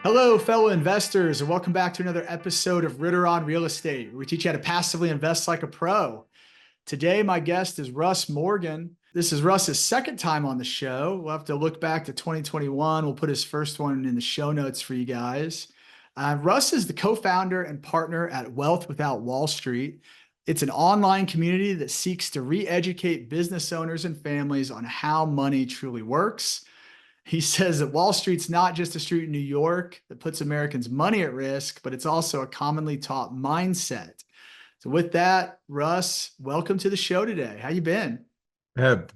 Hello, fellow investors, and welcome back to another episode of Ritter On Real Estate, where we teach you how to passively invest like a pro. Today, my guest is Russ Morgan. This is Russ's second time on the show. We'll have to look back to 2021. We'll put his first one in the show notes for you guys. Russ is the co-founder and partner at Wealth Without Wall Street. It's an online community that seeks to re-educate business owners and families on how money truly works. He says that Wall Street's not just a street in New York that puts Americans' money at risk, but it's also a commonly taught mindset. So with that, Russ, welcome to the show today. How you been?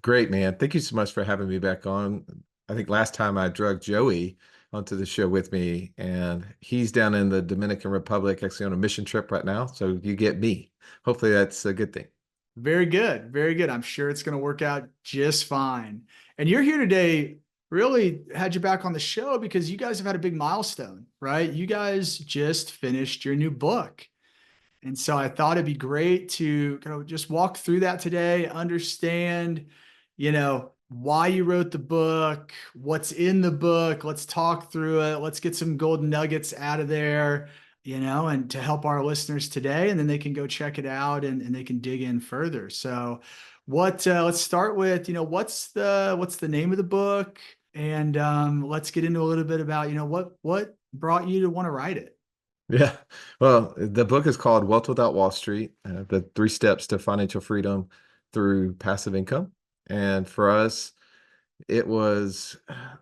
Great, man. Thank you so much for having me back on. I think last time I drugged Joey onto the show with me, and he's down in the Dominican Republic, actually on a mission trip right now. So you get me. Hopefully that's a good thing. Very good. Very good. I'm sure it's going to work out just fine. And you're here today, really had you back on the show because you guys have had a big milestone, right? You guys just finished your new book. And so I thought it'd be great to kind of just walk through that today, understand, why you wrote the book, what's in the book. Let's talk through it. Let's get some golden nuggets out of there, and to help our listeners today, and then they can go check it out and they can dig in further. So let's start with, what's the name of the book? And let's get into a little bit about, what brought you to want to write it. Yeah. Well, the book is called Wealth Without Wall Street, the 3 steps to financial freedom through passive income. And for us, it was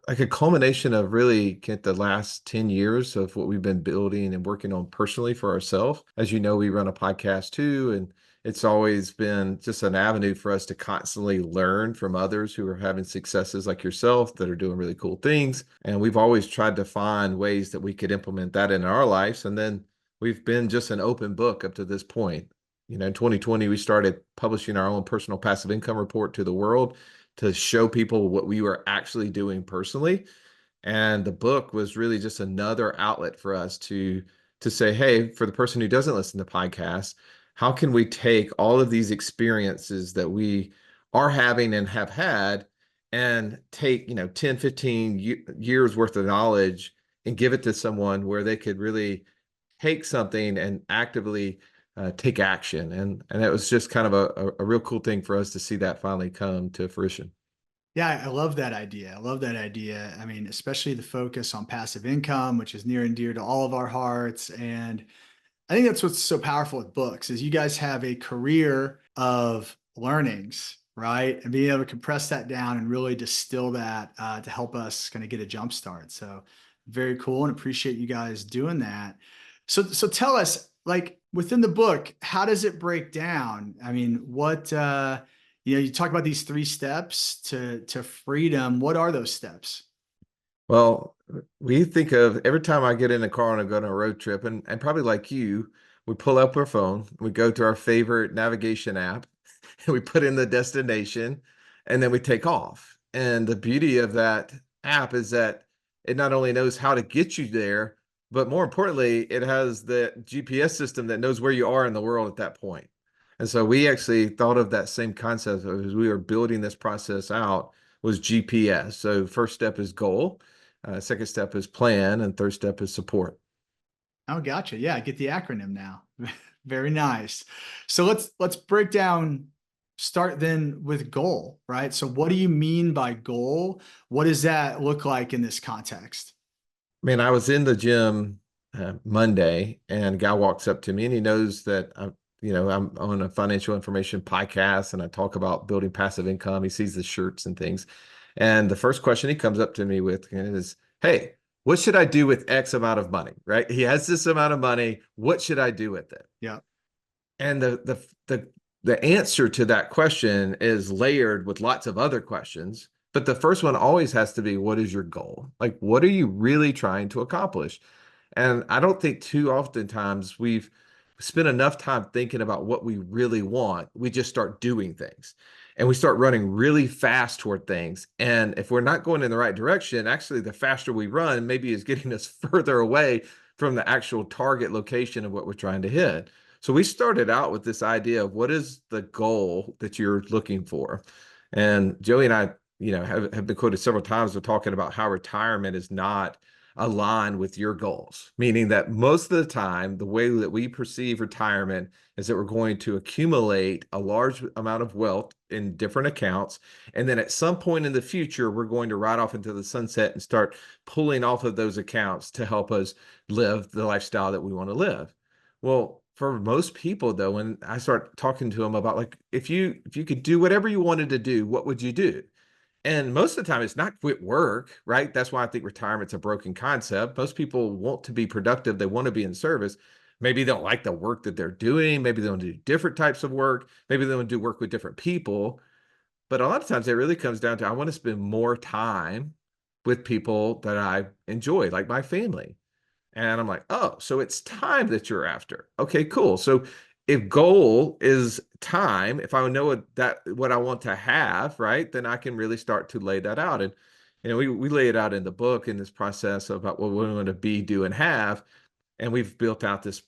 like a culmination of really get the last 10 years of what we've been building and working on personally for ourselves. As you know, we run a podcast too, and it's always been just an avenue for us to constantly learn from others who are having successes like yourself that are doing really cool things. And we've always tried to find ways that we could implement that in our lives. And then we've been just an open book up to this point. In 2020, we started publishing our own personal passive income report to the world to show people what we were actually doing personally. And the book was really just another outlet for us to say, hey, for the person who doesn't listen to podcasts, how can we take all of these experiences that we are having and have had and take, 10, 15 years worth of knowledge and give it to someone where they could really take something and actively take action. And it was just kind of a real cool thing for us to see that finally come to fruition. Yeah, I love that idea. I love that idea. I mean, especially the focus on passive income, which is near and dear to all of our hearts. And I think that's what's so powerful with books is you guys have a career of learnings, right? And being able to compress that down and really distill that to help us kind of get a jump start. So very cool and appreciate you guys doing that. So tell us, like within the book, how does it break down? I mean, what you talk about these 3 steps to freedom. What are those steps? Well, we think of every time I get in a car and I go on a road trip, and probably like you, we pull up our phone, we go to our favorite navigation app, and we put in the destination, and then we take off. And the beauty of that app is that it not only knows how to get you there, but more importantly, it has the GPS system that knows where you are in the world at that point. And so we actually thought of that same concept as we were building this process out was GPS. So first step is goal. Second step is plan, and third step is support. Oh, gotcha. Yeah, I get the acronym now. Very nice. So let's break down, start then with goal, right? So what do you mean by goal? What does that look like in this context? Man, I was in the gym Monday, and a guy walks up to me, and he knows that I'm on a financial information podcast, and I talk about building passive income. He sees the shirts and things, and the first question he comes up to me with is, "Hey, what should I do with X amount of money?" Right? He has this amount of money. What should I do with it? Yeah. And the answer to that question is layered with lots of other questions. But the first one always has to be, what is your goal? Like, what are you really trying to accomplish? And I don't think too oftentimes we've spent enough time thinking about what we really want. We just start doing things and we start running really fast toward things. And if we're not going in the right direction, actually, the faster we run, maybe is getting us further away from the actual target location of what we're trying to hit. So we started out with this idea of what is the goal that you're looking for? And Joey and I, have been quoted several times with talking about how retirement is not align with your goals. Meaning that most of the time, the way that we perceive retirement is that we're going to accumulate a large amount of wealth in different accounts. And then at some point in the future, we're going to ride off into the sunset and start pulling off of those accounts to help us live the lifestyle that we want to live. Well, for most people though, when I start talking to them about like, if you could do whatever you wanted to do, what would you do? And most of the time, it's not quit work, right? That's why I think retirement's a broken concept. Most people want to be productive. They want to be in service. Maybe they don't like the work that they're doing. Maybe they want to do different types of work. Maybe they want to do work with different people. But a lot of times it really comes down to I want to spend more time with people that I enjoy, like my family. And I'm like, oh, so it's time that you're after. Okay, cool. So if goal is time, if I know what I want to have, right, then I can really start to lay that out. And we lay it out in the book in this process about what we want to be, do, and have. And we've built out this,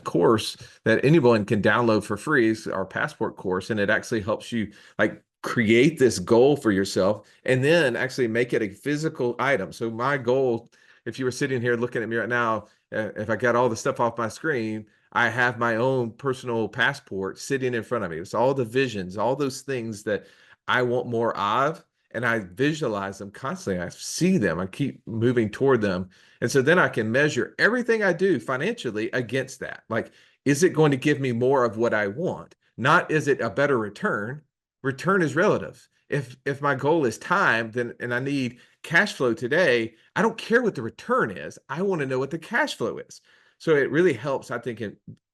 course that anyone can download for free. It's our passport course, and it actually helps you like create this goal for yourself and then actually make it a physical item. So my goal, if you were sitting here looking at me right now, if I got all the stuff off my screen, I have my own personal passport sitting in front of me. It's all the visions, all those things that I want more of, and I visualize them constantly. I see them. I keep moving toward them. And so then I can measure everything I do financially against that. Like, is it going to give me more of what I want? Not is it a better return? Return is relative. If my goal is time, then and I need cash flow today, I don't care what the return is. I want to know what the cash flow is. So it really helps, I think,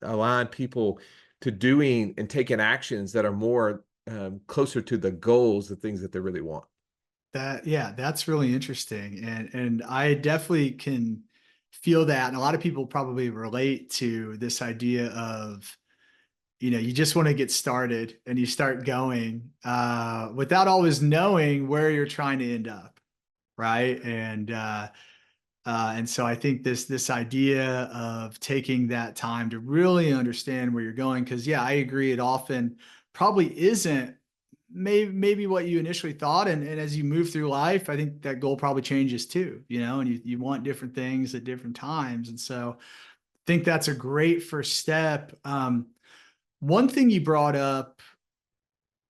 align people to doing and taking actions that are more closer to the goals, the things that they really want. Yeah, that's really interesting. And I definitely can feel that. And a lot of people probably relate to this idea of, you just want to get started and you start going without always knowing where you're trying to end up. Right. And so I think this idea of taking that time to really understand where you're going, because yeah, I agree. It often probably isn't maybe what you initially thought. And as you move through life, I think that goal probably changes too, and you want different things at different times. And so I think that's a great first step. One thing you brought up,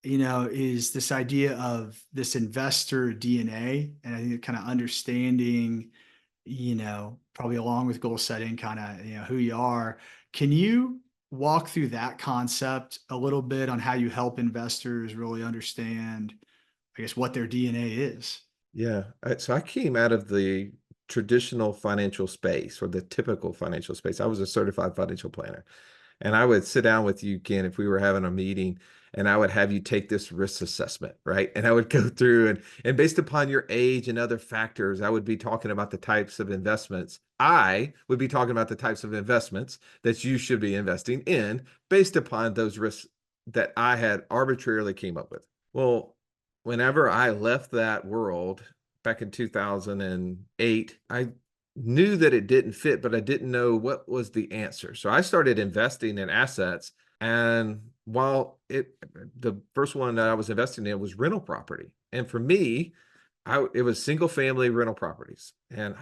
is this idea of this investor DNA. And I think kind of understanding, probably along with goal setting, kind of, who you are. Can you walk through that concept a little bit on how you help investors really understand, I guess, what their DNA is? Yeah. So I came out of the traditional financial space or the typical financial space. I was a certified financial planner. And I would sit down with you, Ken, if we were having a meeting, and I would have you take this risk assessment, right? And I would go through and based upon your age and other factors, I would be talking about the types of investments. I would be talking about the types of investments that you should be investing in based upon those risks that I had arbitrarily came up with. Well, whenever I left that world back in 2008, I knew that it didn't fit, but I didn't know what was the answer. So I started investing in assets. And while the first one that I was investing in was rental property. And for me, it was single family rental properties. And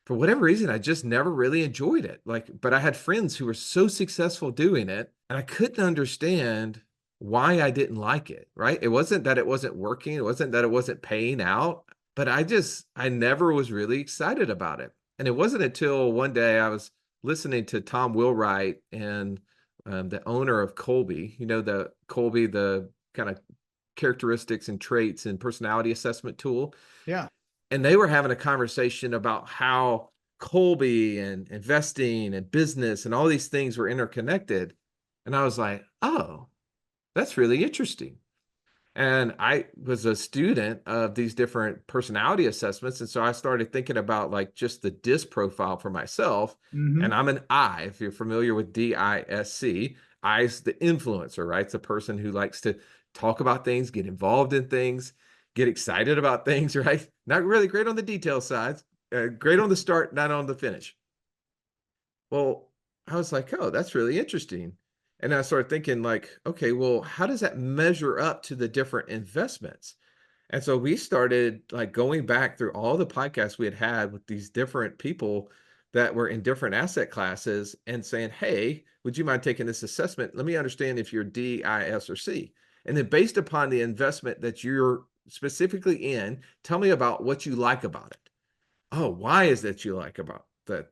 for whatever reason, I just never really enjoyed it. But I had friends who were so successful doing it, and I couldn't understand why I didn't like it, right? It wasn't that it wasn't working. It wasn't that it wasn't paying out, but I never was really excited about it. And it wasn't until one day I was listening to Tom Wheelwright and the owner of Colby, the kind of characteristics and traits and personality assessment tool. Yeah. And they were having a conversation about how Colby and investing and business and all these things were interconnected. And I was like, oh, that's really interesting. And I was a student of these different personality assessments. And so I started thinking about like just the DISC profile for myself. And Hmm. I'm an I, if you're familiar with DISC. I's the influencer, right? It's a person who likes to talk about things, get involved in things, get excited about things, right? Not really great on the detail sides, great on the start, not on the finish. Well, I was like, oh, that's really interesting. And I started thinking, like, okay, well, how does that measure up to the different investments? And so we started like going back through all the podcasts we had had with these different people that were in different asset classes and saying, hey, would you mind taking this assessment? Let me understand if you're D, I, S, or C. And then based upon the investment that you're specifically in, tell me about what you like about it. Oh, why is that you like about that?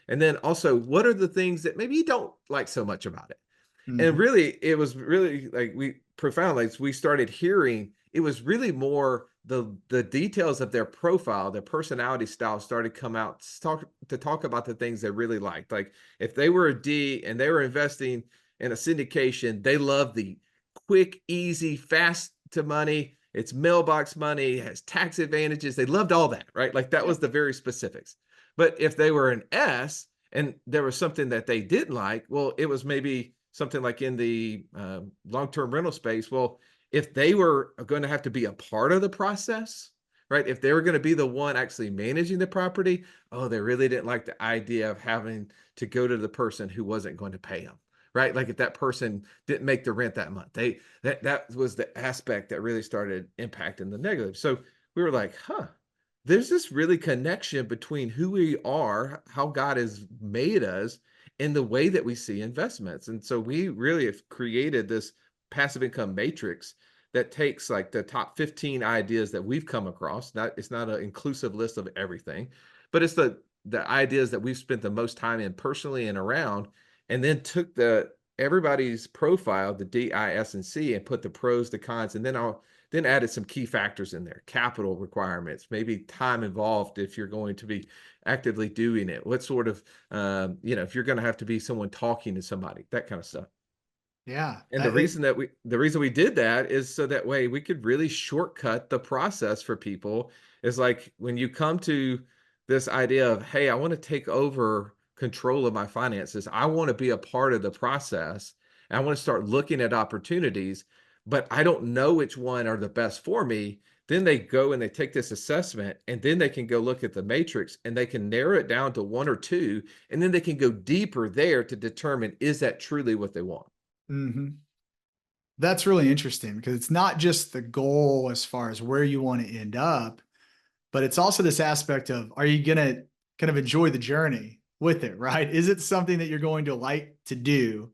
And then also, what are the things that maybe you don't like so much about it? And Mhm. really, it was really like we profoundly, as we started hearing, it was really more the details of their profile, their personality style started to come out to talk about the things they really liked. Like if they were a D and they were investing in a syndication, they loved the quick, easy, fast to money. It's mailbox money, has tax advantages. They loved all that, right? Like that Yeah. was the very specifics. But if they were an S and there was something that they didn't like, well, it was maybe something like in the long-term rental space. Well, if they were going to have to be a part of the process, right? If they were going to be the one actually managing the property, oh, they really didn't like the idea of having to go to the person who wasn't going to pay them, right? Like if that person didn't make the rent that month, that was the aspect that really started impacting the negative. So we were like, huh, there's this really connection between who we are, how God has made us, and the way that we see investments. And so we really have created this passive income matrix that takes like the top 15 ideas that we've come across. It's not an inclusive list of everything, but it's the ideas that we've spent the most time in personally and around, and then took the everybody's profile, the D, I, S, and C, and put the pros, the cons, and then added some key factors in there, capital requirements, maybe time involved if you're going to be actively doing it. What sort of, if you're going to have to be someone talking to somebody, that kind of stuff. Yeah. And the reason we did that is so that way we could really shortcut the process for people. Is like when you come to this idea of, hey, I want to take over control of my finances. I want to be a part of the process. And I want to start looking at opportunities, but I don't know which one are the best for me. Then they go and they take this assessment, and then they can go look at the matrix and they can narrow it down to one or two, and then they can go deeper there to determine, is that truly what they want? Mhm. That's really interesting because it's not just the goal as far as where you want to end up, but it's also this aspect of, are you gonna kind of enjoy the journey with it, right? Is it something that you're going to like to do?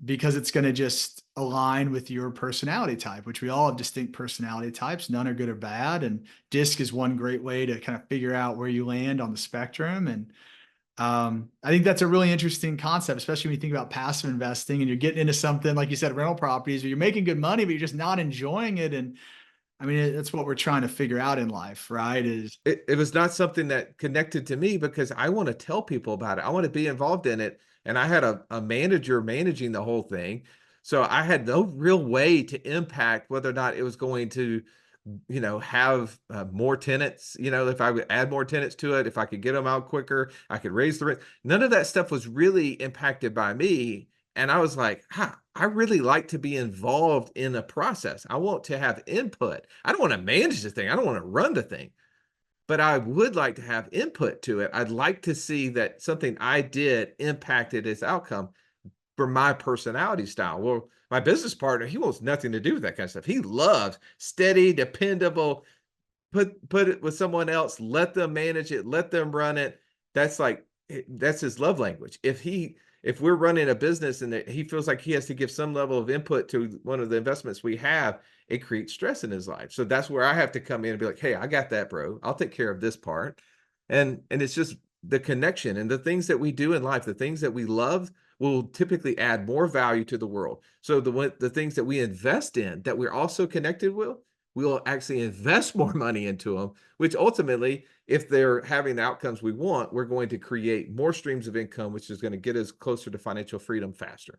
Because it's gonna just align with your personality type, which we all have distinct personality types. None are good or bad, and DISC is one great way to kind of figure out where you land on the spectrum. And I think that's a really interesting concept, especially when you think about passive investing and you're getting into something like you said, rental properties, where you're making good money, but you're just not enjoying it. And I mean, that's what we're trying to figure out in life, right? Is It was not something that connected to me because I want to tell people about it. I want to be involved in it. And I had a manager managing the whole thing. So I had no real way to impact whether or not it was going to, have more tenants, if I would add more tenants to it, if I could get them out quicker, I could raise the rent. None of that stuff was really impacted by me. And I was like, I really like to be involved in the process. I want to have input. I don't want to manage the thing. I don't want to run the thing, but I would like to have input to it. I'd like to see that something I did impacted its outcome for my personality style. Well, my business partner, he wants nothing to do with that kind of stuff. He loves steady, dependable, put it with someone else, let them manage it, let them run it. That's like that's his love language. If we're running a business and he feels like he has to give some level of input to one of the investments we have, it creates stress in his life. So that's where I have to come in and be like, hey, I got that, bro. I'll take care of this part. And it's just the connection and the things that we do in life, the things that we love will typically add more value to the world. So the things that we invest in that we're also connected with, we'll actually invest more money into them, which ultimately, if they're having the outcomes we want, we're going to create more streams of income, which is going to get us closer to financial freedom faster.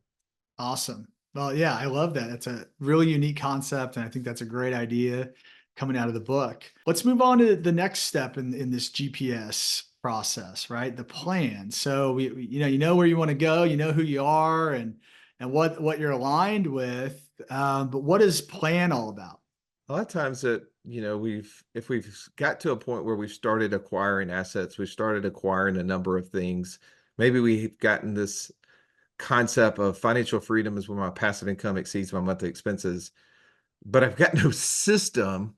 awesome. Well, yeah, I love that. It's a really unique concept, and I think that's a great idea coming out of the book. Let's move on to the next step in this GPS process, right? The plan. So you know where you want to go, you know who you are, and what you're aligned with. But what is plan all about? A lot of times that, if we've got to a point where we've started acquiring assets, we've started acquiring a number of things, maybe we've gotten this concept of financial freedom is when my passive income exceeds my monthly expenses. but I've got no system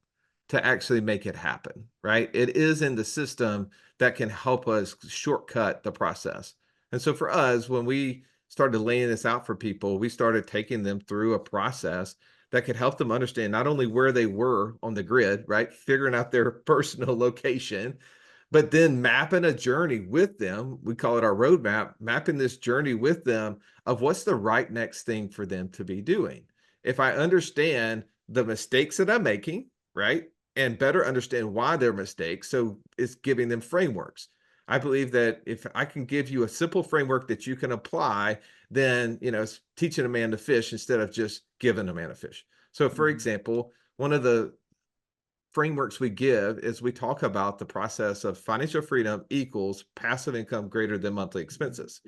to actually make it happen, right? It is in the system that can help us shortcut the process. And so for us, when we started laying this out for people, we started taking them through a process that could help them understand not only where they were on the grid, right? Figuring out their personal location, but then mapping a journey with them. We call it our roadmap, mapping this journey with them of what's the right next thing for them to be doing. If I understand the mistakes that I'm making, right? And better understand why they're mistakes. So it's giving them frameworks. I believe that if I can give you a simple framework that you can apply, then, it's teaching a man to fish instead of just giving a man a fish. So for Mhm. example, one of the frameworks we give is we talk about the process of financial freedom equals passive income greater than monthly expenses.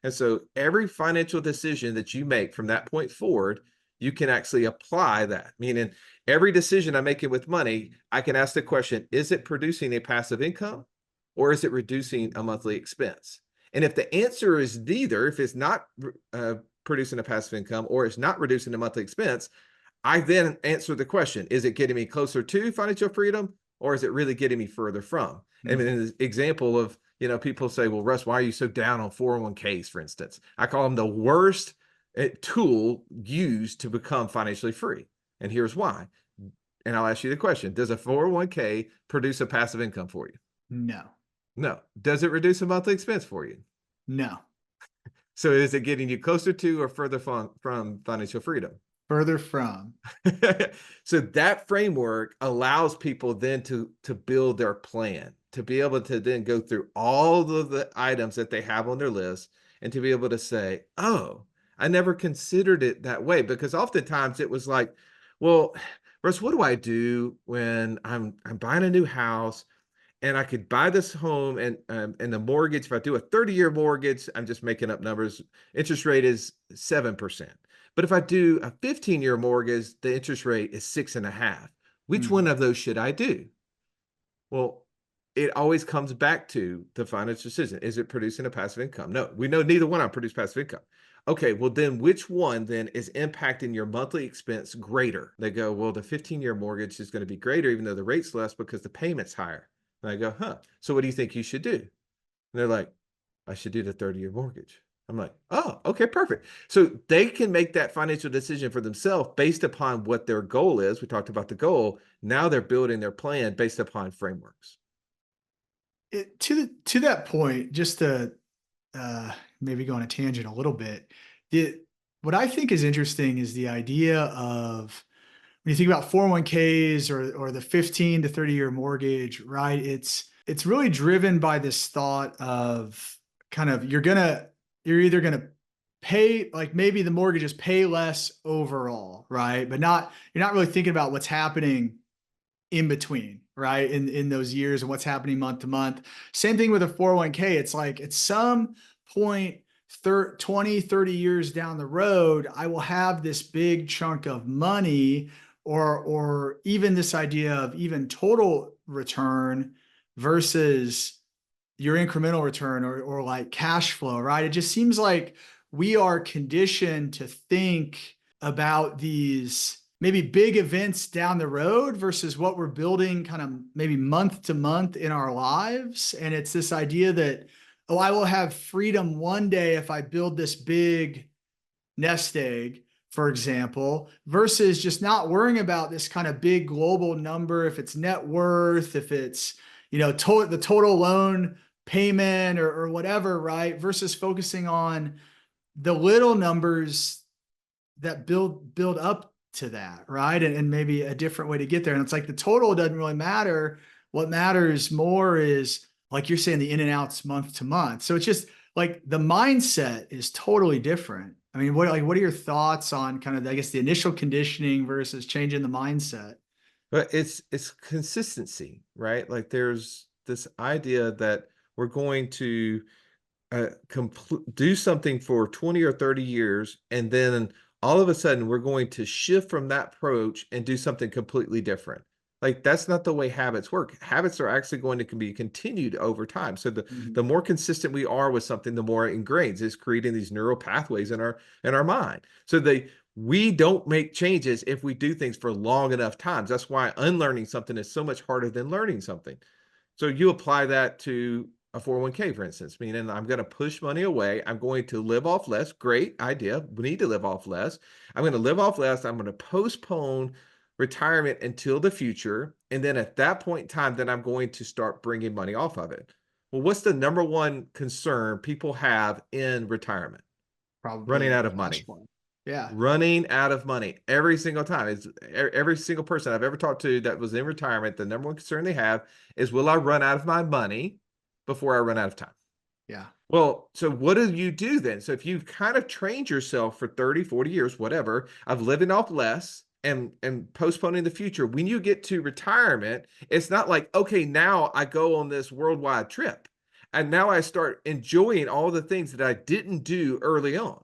And so every financial decision that you make from that point forward, you can actually apply that. Meaning every decision I'm making with money, I can ask the question, is it producing a passive income or is it reducing a monthly expense? And if the answer is neither, if it's not producing a passive income or it's not reducing a monthly expense, I then answer the question, is it getting me closer to financial freedom or is it really getting me further from? And Mhm. an example of, people say, well, Russ, why are you so down on 401ks, for instance? I call them the worst tool used to become financially free. And here's why. And I'll ask you the question, does a 401k produce a passive income for you? No, No. Does it reduce a monthly expense for you? no, So is it getting you closer to or further from financial freedom? further from. So that framework allows people then to build their plan, to be able to then go through all of the items that they have on their list and to be able to say, oh, I never considered it that way. Because oftentimes it was like, well, Russ, what do I do when I'm buying a new house and I could buy this home and the mortgage, if I do a 30-year mortgage, I'm just making up numbers, interest rate is 7%. But if I do a 15-year mortgage, the interest rate is 6.5. Which one Mhm. of those should I do? Well, it always comes back to the financial decision. Is it producing a passive income? No, we know neither one of them produce passive income. Okay, well then which one then is impacting your monthly expense greater? They go, well, the 15-year mortgage is going to be greater even though the rate's less because the payment's higher. And I go, huh. So what do you think you should do? And they're like, I should do the 30-year mortgage. I'm like, oh, okay, perfect. So they can make that financial decision for themselves based upon what their goal is. We talked about the goal. Now they're building their plan based upon frameworks. To that point, just to maybe go on a tangent a little bit, the what I think is interesting is the idea of when you think about 401ks or the 15 to 30-year mortgage, right? It's really driven by this thought of kind of you're either gonna pay, like, maybe the mortgages pay less overall, right? But not you're not really thinking about what's happening in between, right? In those years and what's happening month to month. Same thing with a 401k. It's like at some point 20, 30 years down the road, I will have this big chunk of money, or even this idea of even total return versus your incremental return, or like cash flow, right? It just seems like we are conditioned to think about these maybe big events down the road versus what we're building kind of maybe month to month in our lives. And it's this idea that, oh, I will have freedom one day if I build this big nest egg, for example, versus just not worrying about this kind of big global number, if it's net worth, if it's, the total loan payment, or whatever, right? Versus focusing on the little numbers that build up to that, right? And maybe a different way to get there. And it's like the total doesn't really matter. What matters more is, like you're saying, the in and outs month to month. So it's just like the mindset is totally different. I mean, what are your thoughts on kind of, I guess, the initial conditioning versus changing the mindset? But it's consistency, right? Like there's this idea that we're going to do something for 20 or 30 years, and then all of a sudden we're going to shift from that approach and do something completely different. Like that's not the way habits work. Habits are actually going to be continued over time. So the Mhm. more consistent we are with something, the more it ingrains. It's creating these neural pathways in our mind. So We don't make changes if we do things for long enough times. That's why unlearning something is so much harder than learning something. So you apply that to a 401k, for instance, meaning I'm going to push money away. I'm going to live off less. Great idea. We need to live off less. I'm going to live off less. I'm going to postpone retirement until the future. And then at that point in time, then I'm going to start bringing money off of it. Well, what's the number one concern people have in retirement? Running Probably out of cash money. flow. Yeah. Running out of money every single time. It's every single person I've ever talked to that was in retirement. The number one concern they have is, will I run out of my money before I run out of time? Yeah. Well, so what do you do then? So if you've kind of trained yourself for 30, 40 years, whatever, of living off less and postponing the future, when you get to retirement, it's not like, okay, now I go on this worldwide trip and now I start enjoying all the things that I didn't do early on.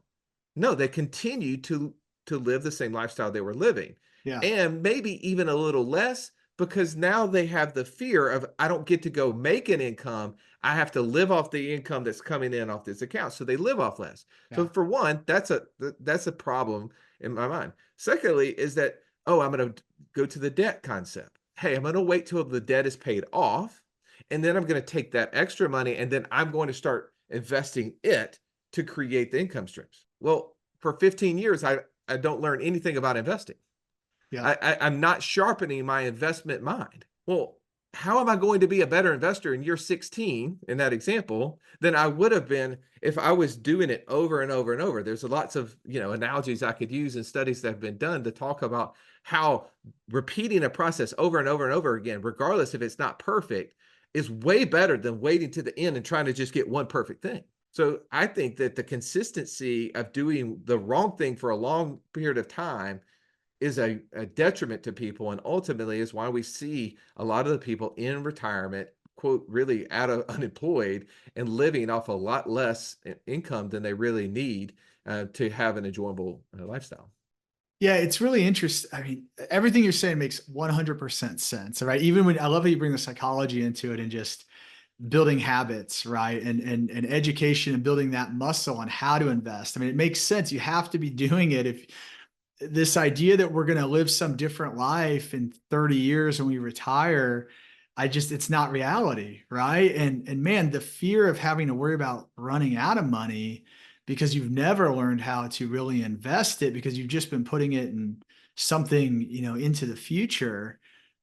No, they continue to live the same lifestyle they were living, Yeah. and maybe even a little less, because now they have the fear of, I don't get to go make an income. I have to live off the income that's coming in off this account. So they live off less. So Yeah. for one, that's a problem in my mind. Secondly, is that, oh, I'm going to go to the debt concept. Hey, I'm going to wait till the debt is paid off, and then I'm going to take that extra money and then I'm going to start investing it to create the income streams. Well, for 15 years, I don't learn anything about investing. Yeah. I'm not sharpening my investment mind. Well, how am I going to be a better investor in year 16 in that example than I would have been if I was doing it over and over and over? There's lots of, analogies I could use and studies that have been done to talk about how repeating a process over and over and over again, regardless if it's not perfect, is way better than waiting to the end and trying to just get one perfect thing. So I think that the consistency of doing the wrong thing for a long period of time is a detriment to people, and ultimately is why we see a lot of the people in retirement, quote, really out of unemployed and living off a lot less income than they really need to have an enjoyable lifestyle. Yeah, it's really interesting. I mean, everything you're saying makes 100% sense, right? Even when I love how you bring the psychology into it and just building habits, right? And education and building that muscle on how to invest. I mean, it makes sense. You have to be doing it. If this idea that we're going to live some different life in 30 years when we retire, it's not reality, right? And man, the fear of having to worry about running out of money because you've never learned how to really invest it because you've just been putting it in something, into the future.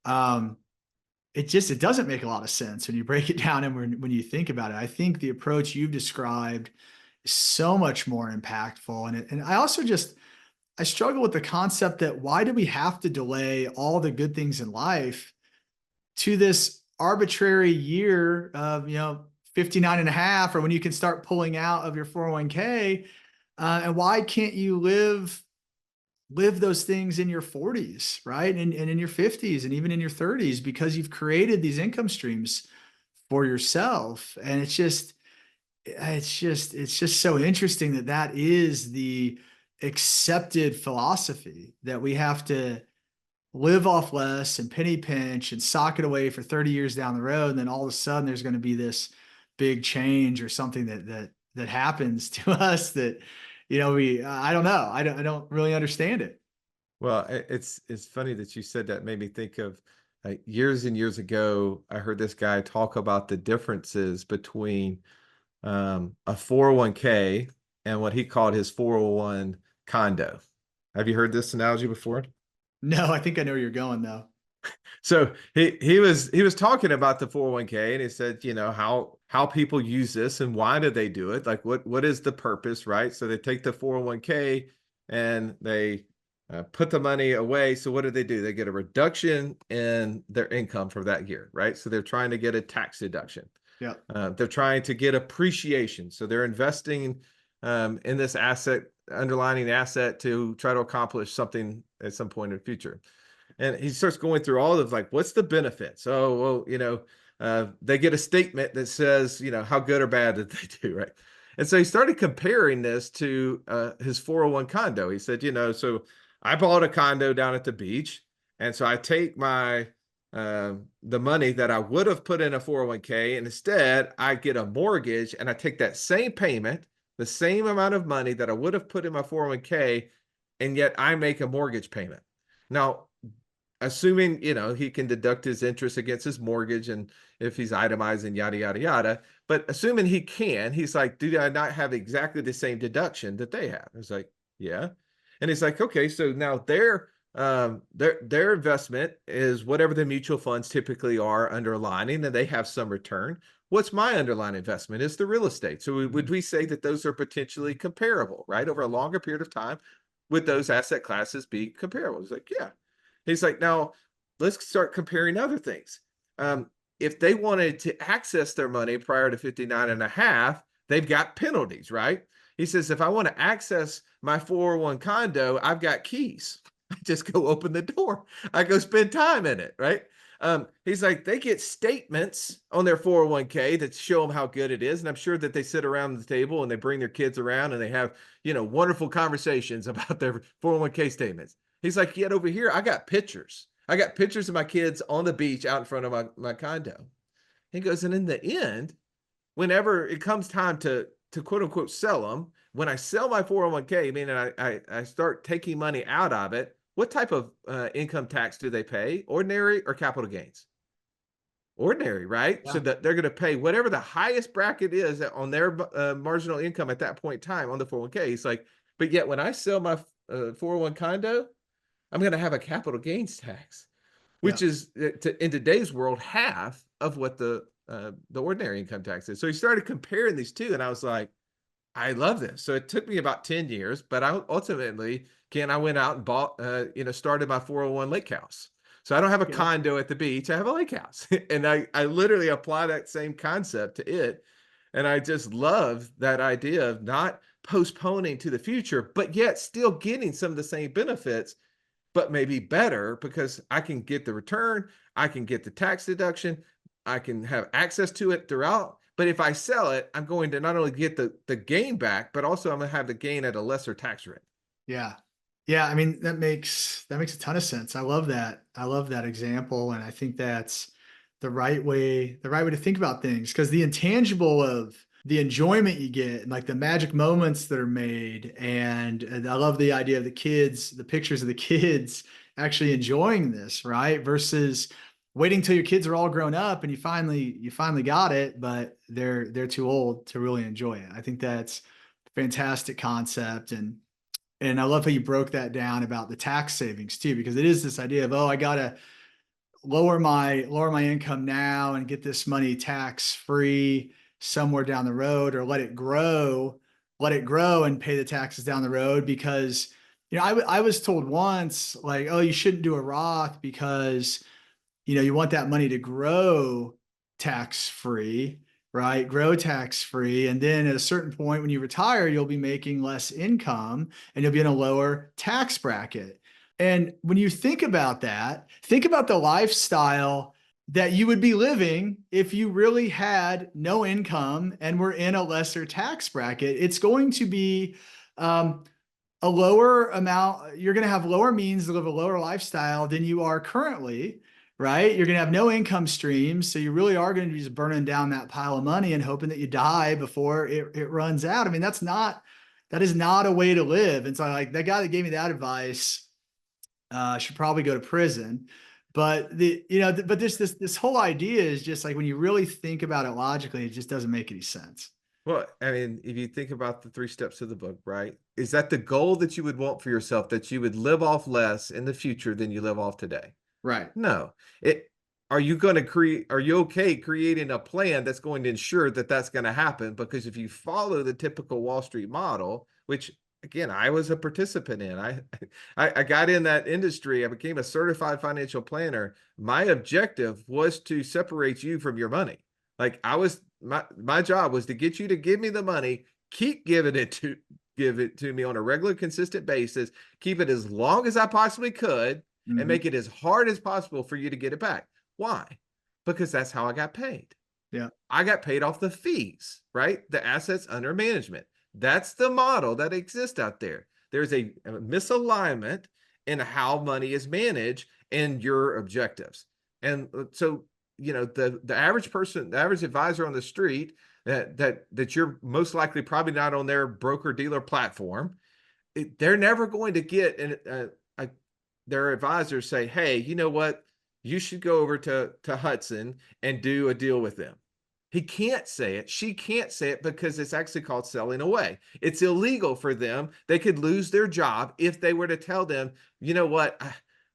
Um, it doesn't make a lot of sense when you break it down and when you think about it. I think the approach you've described is so much more impactful. And I also I struggle with the concept that why do we have to delay all the good things in life to this arbitrary year of, 59 and a half, or when you can start pulling out of your 401k? And why can't you live those things in your 40s, right? And in your 50s and even in your 30s, because you've created these income streams for yourself. And it's just so interesting that is the accepted philosophy, that we have to live off less and penny pinch and sock it away for 30 years down the road. And then all of a sudden there's going to be this big change or something that happens to us that, I don't know. I don't really understand it. Well, it's funny that you said that. Made me think of years and years ago, I heard this guy talk about the differences between a 401k and what he called his 401 condo. Have you heard this analogy before? No, I think I know where you're going though. So he was talking about the 401k, and he said, how people use this and why do they do it? Like what is the purpose, right? So they take the 401k and they put the money away. So what do? They get a reduction in their income for that year, right? So they're trying to get a tax deduction. Yeah. They're trying to get appreciation. So they're investing in this asset, underlining asset, to try to accomplish something at some point in the future. And he starts going through all of, like, what's the benefits? Oh, well, they get a statement that says, how good or bad did they do, right? And so he started comparing this to his 401 condo. He said, so I bought a condo down at the beach, and so I take my the money that I would have put in a 401k, and instead I get a mortgage, and I take that same payment, the same amount of money that I would have put in my 401k, and yet I make a mortgage payment. Now, assuming, he can deduct his interest against his mortgage and if he's itemizing, yada, yada, yada. But assuming he can, he's like, do I not have exactly the same deduction that they have? It's like, yeah. And it's like, okay, so now their investment is whatever the mutual funds typically are underlining, and they have some return. What's my underlying investment? Is the real estate. So would we say that those are potentially comparable, right? Over a longer period of time, would those asset classes be comparable? It's like, yeah. He's like, now let's start comparing other things. If they wanted to access their money prior to 59 and a half, they've got penalties, right? He says, if I want to access my 401 condo, I've got keys. I just go open the door. I go spend time in it, right? He's like, they get statements on their 401k that show them how good it is. And I'm sure that they sit around the table and they bring their kids around and they have, wonderful conversations about their 401k statements. He's like, yet over here, I got pictures. I got pictures of my kids on the beach out in front of my condo. He goes, and in the end, whenever it comes time to quote unquote sell them, when I sell my 401k, meaning I start taking money out of it, what type of income tax do they pay? Ordinary or capital gains? Ordinary, right? Yeah. So that they're going to pay whatever the highest bracket is on their marginal income at that point in time on the 401k. He's like, but yet when I sell my 401 condo, I'm going to have a capital gains tax, Yeah. which is in today's world half of what the ordinary income tax is. So he started comparing these two, and I was like, I love this. So it took me about 10 years, but I ultimately, I went out and bought, started my 401 lake house. So I don't have a Okay. condo at the beach. I have a lake house. And I literally apply that same concept to it. And I just love that idea of not postponing to the future, but yet still getting some of the same benefits, but maybe better because I can get the return. I can get the tax deduction. I can have access to it throughout. But if I sell it, I'm going to not only get the gain back, but also I'm going to have the gain at a lesser tax rate. Yeah. Yeah, I mean, that makes a ton of sense. I love that. I love that example, and I think that's the right way to think about things, because the intangible of the enjoyment you get and like the magic moments that are made, and I love the idea of the kids, the pictures of the kids actually enjoying this, right? Versus waiting till your kids are all grown up and you finally got it, but they're too old to really enjoy it. I think that's a fantastic concept, and I love how you broke that down about the tax savings too, because it is this idea of, oh, I gotta lower my income now and get this money tax free somewhere down the road, or let it grow and pay the taxes down the road. Because I was told once, like, oh, you shouldn't do a Roth because you want that money to grow tax free, right? Grow tax free. And then at a certain point when you retire, you'll be making less income and you'll be in a lower tax bracket. And when you think about that, think about the lifestyle that you would be living if you really had no income and were in a lesser tax bracket. It's going to be a lower amount. You're going to have lower means to live a lower lifestyle than you are currently, right? You're going to have no income streams. So you really are going to be just burning down that pile of money and hoping that you die before it runs out. I mean, that is not a way to live. And so like that guy that gave me that advice should probably go to prison. But but this whole idea is just like, when you really think about it logically, it just doesn't make any sense. Well, I mean, if you think about the 3 steps of the book, right? Is that the goal that you would want for yourself, that you would live off less in the future than you live off today? Right. No. Are you going to are you okay creating a plan that's going to ensure that that's going to happen? Because if you follow the typical Wall Street model, which again, I was a participant in, I got in that industry. I became a certified financial planner. My objective was to separate you from your money. Like my job was to get you to give me the money, keep give it to me on a regular, consistent basis, keep it as long as I possibly could, and Mhm. make it as hard as possible for you to get it back. Why? Because that's how I got paid. Yeah. I got paid off the fees, right? The assets under management. That's the model that exists out there. There's a misalignment in how money is managed and your objectives. And so, the average person, the average advisor on the street that you're most likely probably not on their broker dealer platform, they're never going to get their advisors say, hey, you know what? You should go over to Hudson and do a deal with them. He can't say it. She can't say it because it's actually called selling away. It's illegal for them. They could lose their job if they were to tell them, you know what?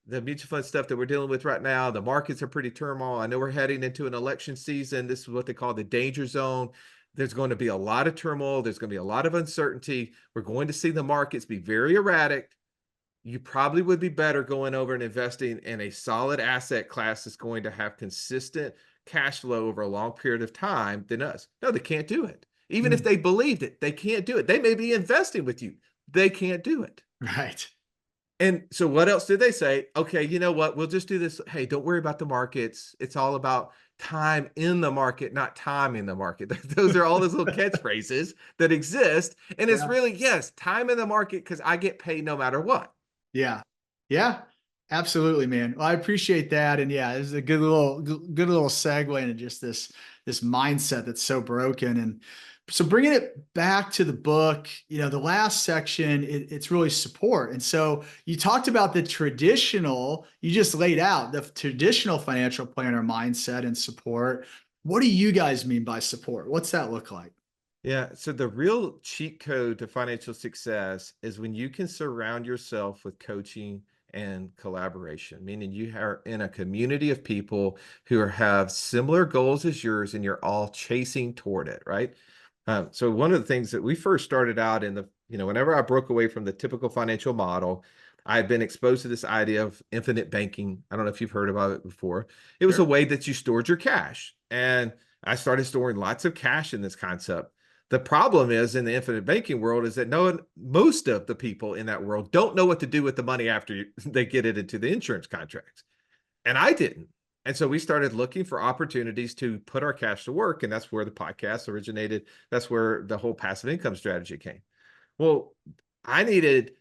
The mutual fund stuff that we're dealing with right now, the markets are pretty turmoil. I know we're heading into an election season. This is what they call the danger zone. There's going to be a lot of turmoil. There's going to be a lot of uncertainty. We're going to see the markets be very erratic. You probably would be better going over and investing in a solid asset class that's going to have consistent cash flow over a long period of time than us. No, they can't do it. Even if Mm, they believed it, they can't do it. They may be investing with you. They can't do it. right. And so what else did they say? Okay, you know what? We'll just do this. Hey, don't worry about the markets. It's all about time in the market, not time in the market. Those are all those little catchphrases that exist. And it's Yeah. really, yes, time in the market because I get paid no matter what. Yeah. Yeah. Absolutely, man. Well, I appreciate that. And yeah, this is a good little segue into just this mindset that's so broken. And so bringing it back to the book, the last section, it's really support. And so you talked about you just laid out the traditional financial planner mindset and support. What do you guys mean by support? What's that look like? Yeah. So the real cheat code to financial success is when you can surround yourself with coaching and collaboration, meaning you are in a community of people have similar goals as yours and you're all chasing toward it, right? So one of the things that we first started out in whenever I broke away from the typical financial model, I had been exposed to this idea of infinite banking. I don't know if you've heard about it before. It was a Sure. way that you stored your cash. And I started storing lots of cash in this concept. The problem is in the infinite banking world is that most of the people in that world don't know what to do with the money after they get it into the insurance contracts. And I didn't. And so we started looking for opportunities to put our cash to work. And that's where the podcast originated. That's where the whole passive income strategy came. Well, I needed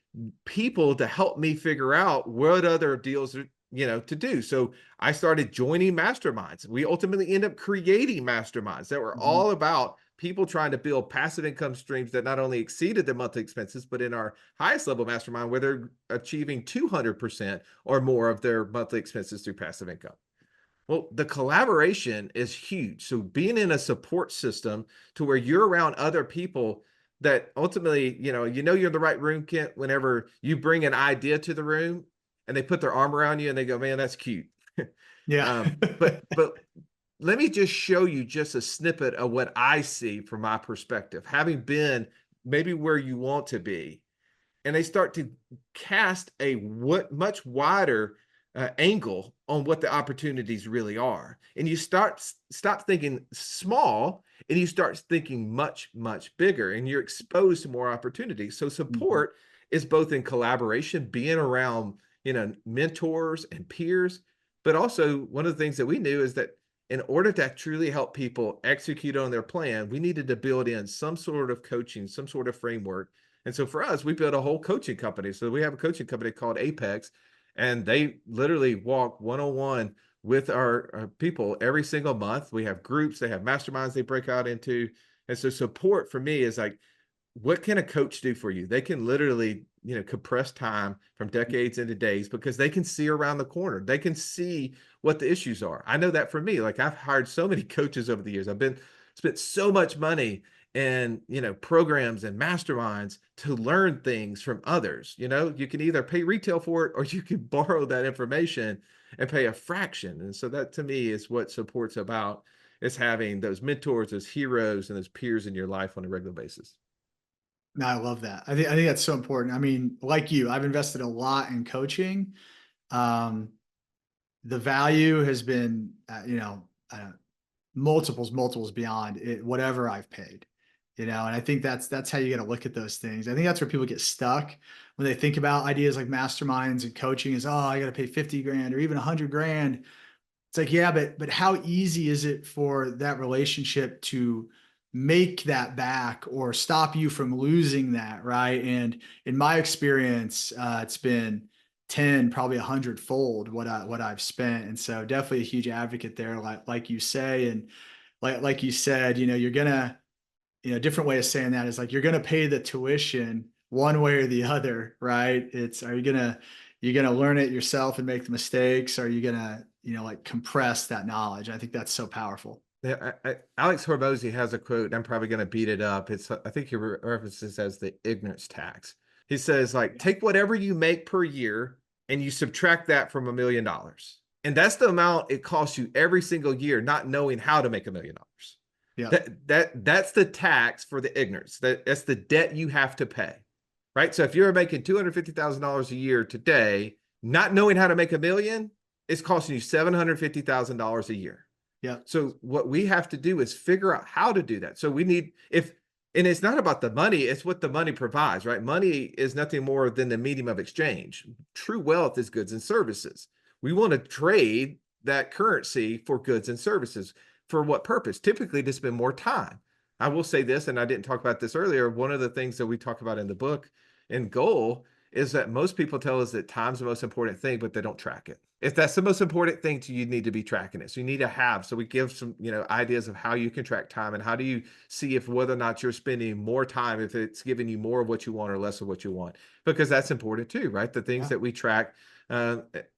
people to help me figure out what other deals to do. So I started joining masterminds. We ultimately end up creating masterminds that were Mhm. all about people trying to build passive income streams that not only exceeded their monthly expenses, but in our highest level mastermind where they're achieving 200% or more of their monthly expenses through passive income. Well, the collaboration is huge. So being in a support system to where you're around other people that ultimately, you're in the right room, Kent, whenever you bring an idea to the room and they put their arm around you and they go, man, that's cute. Yeah. But let me just show you just a snippet of what I see from my perspective, having been maybe where you want to be, and they start to cast a much wider angle on what the opportunities really are. And you stop thinking small and you start thinking much bigger and you're exposed to more opportunities. So Mhm. support is both in collaboration, being around, mentors and peers, but also one of the things that we knew is that in order to truly help people execute on their plan, we needed to build in some sort of coaching, some sort of framework. And so for us, we built a whole coaching company. So we have a coaching company called Apex, and they literally walk one-on-one with our people every single month. We have groups, they have masterminds they break out into. And so support for me is like, what can a coach do for you? They can literally, compress time from decades into days because they can see around the corner. They can see what the issues are. I know that for me. Like I've hired so many coaches over the years. I've been spent so much money in, programs and masterminds to learn things from others. You can either pay retail for it or you can borrow that information and pay a fraction. And so that to me is what support's about, is having those mentors, those heroes, and those peers in your life on a regular basis. No, I love that. I think that's so important. I mean, like you, I've invested a lot in coaching. Um, the value has been, multiples beyond whatever I've paid. And I think that's how you got to look at those things. I think that's where people get stuck when they think about ideas like masterminds and coaching. Is, oh, I got to pay 50 grand or even 100 grand. It's like, yeah, but how easy is it for that relationship to make that back or stop you from losing that, right? And in my experience, it's been 10, probably 100-fold what I've spent. And so definitely a huge advocate there, like you say. And like you said, you're gonna, different way of saying that is like you're gonna pay the tuition one way or the other, right? It's, are you gonna learn it yourself and make the mistakes? Or are you gonna, like compress that knowledge? I think that's so powerful. Yeah, Alex Hormozy has a quote. I'm probably going to beat it up. I think he references as the ignorance tax. He says, like, take whatever you make per year and you subtract that from $1 million. And that's the amount it costs you every single year, not knowing how to make $1 million. Yeah. That's the tax for the ignorance. That's the debt you have to pay. Right. So if you're making $250,000 a year today, not knowing how to make $1 million, it's costing you $750,000 a year. Yeah. So what we have to do is figure out how to do that. So we need, and it's not about the money, it's what the money provides, right? Money is nothing more than the medium of exchange. True wealth is goods and services. We want to trade that currency for goods and services. For what purpose? Typically to spend more time. I will say this, and I didn't talk about this earlier. One of the things that we talk about in the book and goal is that most people tell us that time's the most important thing, but they don't track it. If that's the most important thing to you, need to be tracking it. So you need to have, so we give some, ideas of how you can track time and how do you see if whether or not you're spending more time, if it's giving you more of what you want or less of what you want, because that's important too, right? The things Yeah. that we track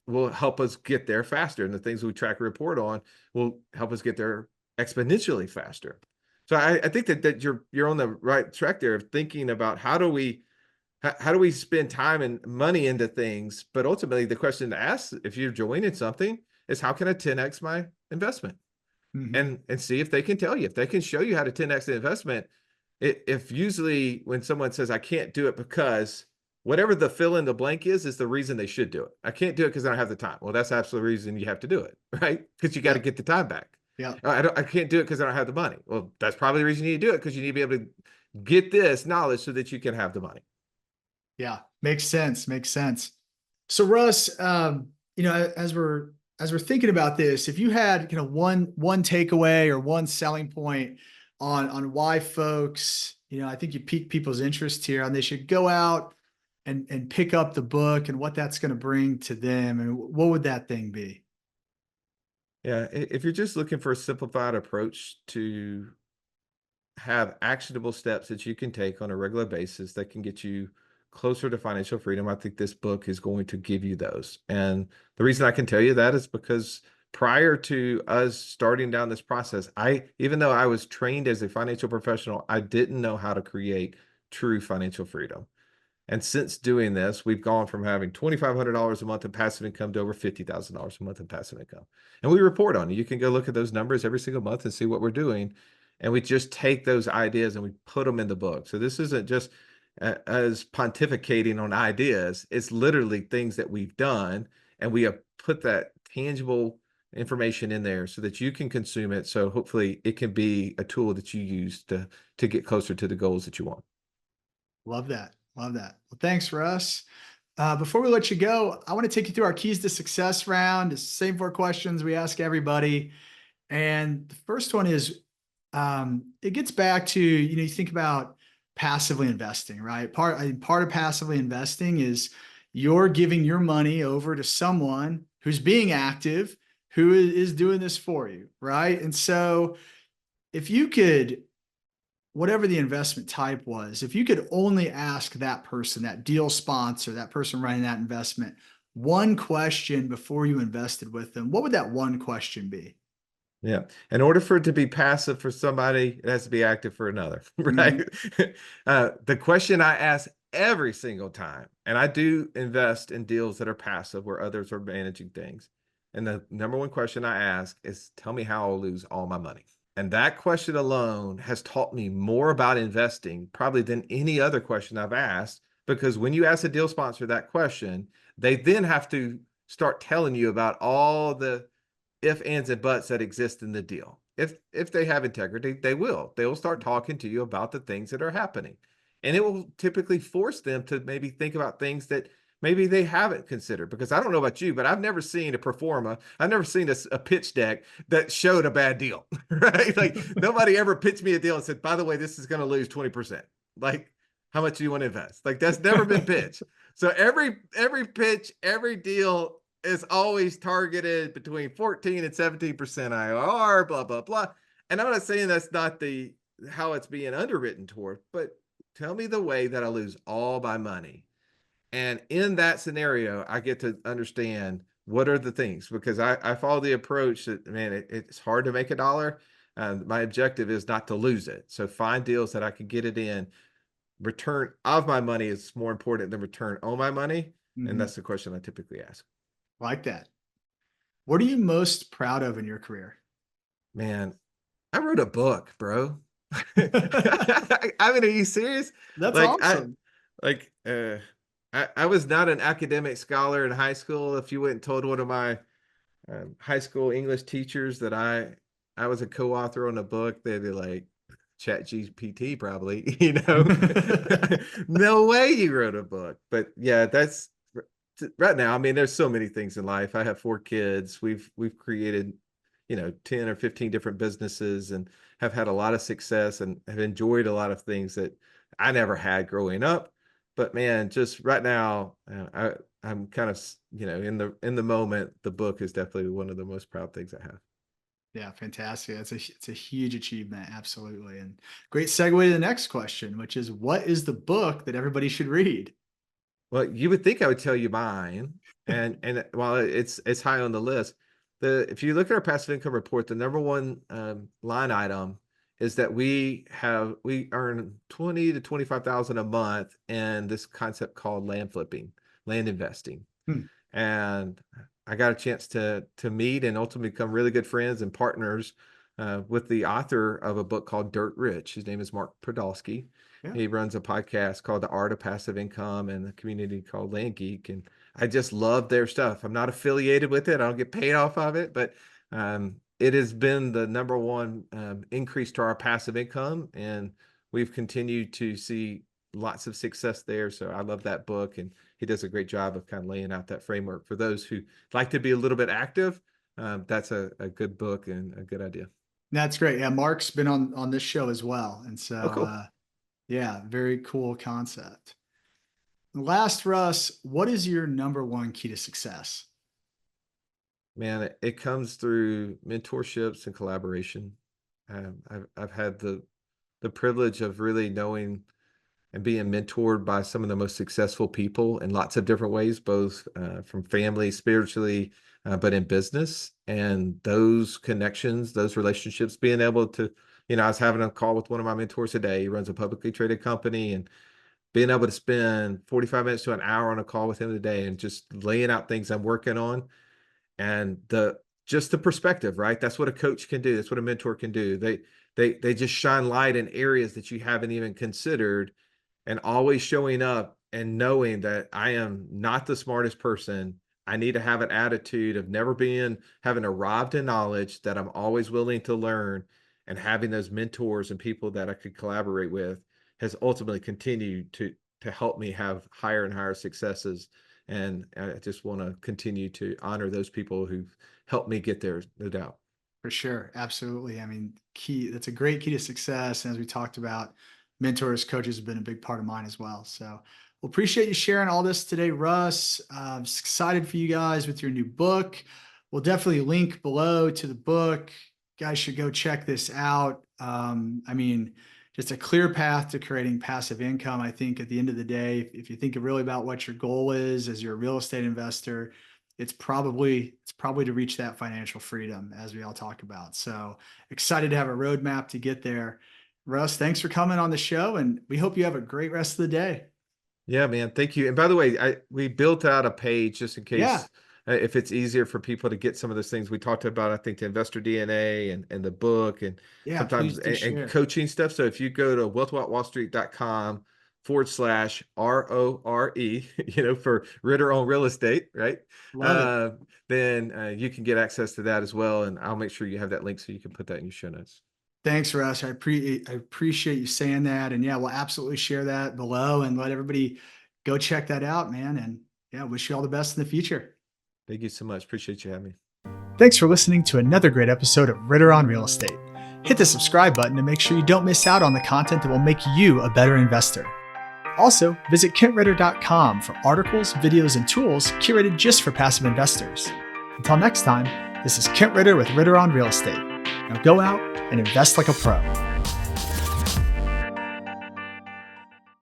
will help us get there faster. And the things we track and report on will help us get there exponentially faster. So I think that you're on the right track there of thinking about how do we spend time and money into things? But ultimately, the question to ask if you're joining something is how can I 10x my investment? Mhm. And see if they can tell you, if they can show you how to 10x the investment. If usually when someone says I can't do it because whatever the fill in the blank is the reason they should do it. I can't do it because I don't have the time. Well, that's absolutely the reason you have to do it, right? Because you got to Yeah. get the time back. Yeah. I can't do it because I don't have the money. Well, that's probably the reason you need to do it, because you need to be able to get this knowledge so that you can have the money. Yeah. Makes sense. Makes sense. So Russ, as we're thinking about this, if you had one takeaway or one selling point on why folks, I think you pique people's interest here, and they should go out and pick up the book and what that's going to bring to them, and what would that thing be? Yeah, if you're just looking for a simplified approach to have actionable steps that you can take on a regular basis that can get you closer to financial freedom, I think this book is going to give you those. And the reason I can tell you that is because prior to us starting down this process, even though I was trained as a financial professional, I didn't know how to create true financial freedom. And since doing this, we've gone from having $2,500 a month in passive income to over $50,000 a month in passive income. And we report on it. You can go look at those numbers every single month and see what we're doing. And we just take those ideas and we put them in the book. So this isn't just as pontificating on ideas. It's literally things that we've done. And we have put that tangible information in there so that you can consume it. So hopefully it can be a tool that you use to get closer to the goals that you want. Love that. Love that. Well, thanks, Russ. Before we let you go, I want to take you through our keys to success round. It's the same four questions we ask everybody. And the first one is, it gets back to, you think about passively investing, right? Part of passively investing is you're giving your money over to someone who's being active, who is doing this for you, right? And so if you could, whatever the investment type was, if you could only ask that person, that deal sponsor, that person running that investment, one question before you invested with them, what would that one question be? Yeah. In order for it to be passive for somebody, it has to be active for another, right? Mhm. The question I ask every single time, and I do invest in deals that are passive where others are managing things. And the number one question I ask is, tell me how I'll lose all my money. And that question alone has taught me more about investing probably than any other question I've asked, because when you ask a deal sponsor that question, they then have to start telling you about all the if, ands, and buts that exist in the deal. If they have integrity, they will. They will start talking to you about the things that are happening. And it will typically force them to maybe think about things that maybe they haven't considered. Because I don't know about you, but I've never seen a pro forma, I've never seen a pitch deck that showed a bad deal, right? Like nobody ever pitched me a deal and said, by the way, this is going to lose 20%. Like, how much do you want to invest? Like that's never been pitched. So every pitch, every deal is always targeted between 14 and 17% IRR, blah, blah, blah. And I'm not saying that's not how it's being underwritten toward, but tell me the way that I lose all my money. And in that scenario, I get to understand what are the things, because I follow the approach that, man, it's hard to make a dollar. My objective is not to lose it. So find deals that I can get it in. Return of my money is more important than return on my money. And Mhm. that's the question I typically ask. Like that. What are you most proud of in your career? Man, I wrote a book, bro. I mean, are you serious? That's Like awesome. like I was not an academic scholar in high school. If you went and told one of my high school English teachers that I was a co-author on a book, they'd be like, Chat GPT probably, you know. No way you wrote a book. But yeah, that's right now. I mean, there's so many things in life. I have 4 kids. We've created, 10 or 15 different businesses, and have had a lot of success, and have enjoyed a lot of things that I never had growing up. But man, just right now, I'm kind of, in the moment, the book is definitely one of the most proud things I have. Yeah, fantastic. It's a huge achievement, absolutely. And great segue to the next question, which is what is the book that everybody should read? Well, you would think I would tell you mine, and while it's high on the list, the if you look at our passive income report, the number one line item is that we earn 20 to 25,000 a month in this concept called land flipping, land investing. Hmm. And I got a chance to meet and ultimately become really good friends and partners with the author of a book called Dirt Rich. His name is Mark Podolsky. Yeah. He runs a podcast called The Art of Passive Income and a community called Land Geek. And I just love their stuff. I'm not affiliated with it. I don't get paid off of it, but it has been the number one increase to our passive income. And we've continued to see lots of success there. So I love that book. And he does a great job of kind of laying out that framework for those who like to be a little bit active. That's a good book and a good idea. That's great. Yeah, Mark's been on this show as well. And so Oh, cool. yeah, very cool concept. Last, Russ, what is your number one key to success? Man, it comes through mentorships and collaboration. I've had the privilege of really knowing and being mentored by some of the most successful people in lots of different ways, both from family, spiritually, but in business. And those connections, those relationships, being able to, I was having a call with one of my mentors today. He runs a publicly traded company, and being able to spend 45 minutes to an hour on a call with him today and just laying out things I'm working on, and just the perspective, right? That's what a coach can do. That's what a mentor can do. They just shine light in areas that you haven't even considered, and always showing up and knowing that I am not the smartest person. I need to have an attitude of never having arrived in knowledge, that I'm always willing to learn, and having those mentors and people that I could collaborate with has ultimately continued to help me have higher and higher successes. And I just want to continue to honor those people who've helped me get there, no doubt. For sure. Absolutely. I mean, that's a great key to success. And as we talked about, mentors, coaches have been a big part of mine as well. So we'll appreciate you sharing all this today, Russ. I'm just excited for you guys with your new book. We'll definitely link below to the book. You guys should go check this out. I mean, just a clear path to creating passive income. I think at the end of the day, if you think really about what your goal is as you're a real estate investor, it's probably to reach that financial freedom, as we all talk about. So excited to have a roadmap to get there. Russ, thanks for coming on the show, and we hope you have a great rest of the day. Yeah, man. Thank you. And by the way, we built out a page just in Yeah, case, if it's easier for people to get some of those things we talked about. I think the investor DNA and the book, and yeah, sometimes please do and share. coaching stuff. So if you go to wealthwithoutwallstreet.com/RORE, for Ritter On Real Estate, right? Love it. Uh, then you can get access to that as well. And I'll make sure you have that link so you can put that in your show notes. Thanks, Russ. I appreciate you saying that. And yeah, we'll absolutely share that below and let everybody go check that out, man. And yeah, wish you all the best in the future. Thank you so much. Appreciate you having me. Thanks for listening to another great episode of Ritter on Real Estate. Hit the subscribe button to make sure you don't miss out on the content that will make you a better investor. Also, visit kentritter.com for articles, videos, and tools curated just for passive investors. Until next time, this is Kent Ritter with Ritter on Real Estate. Now go out and invest like a pro.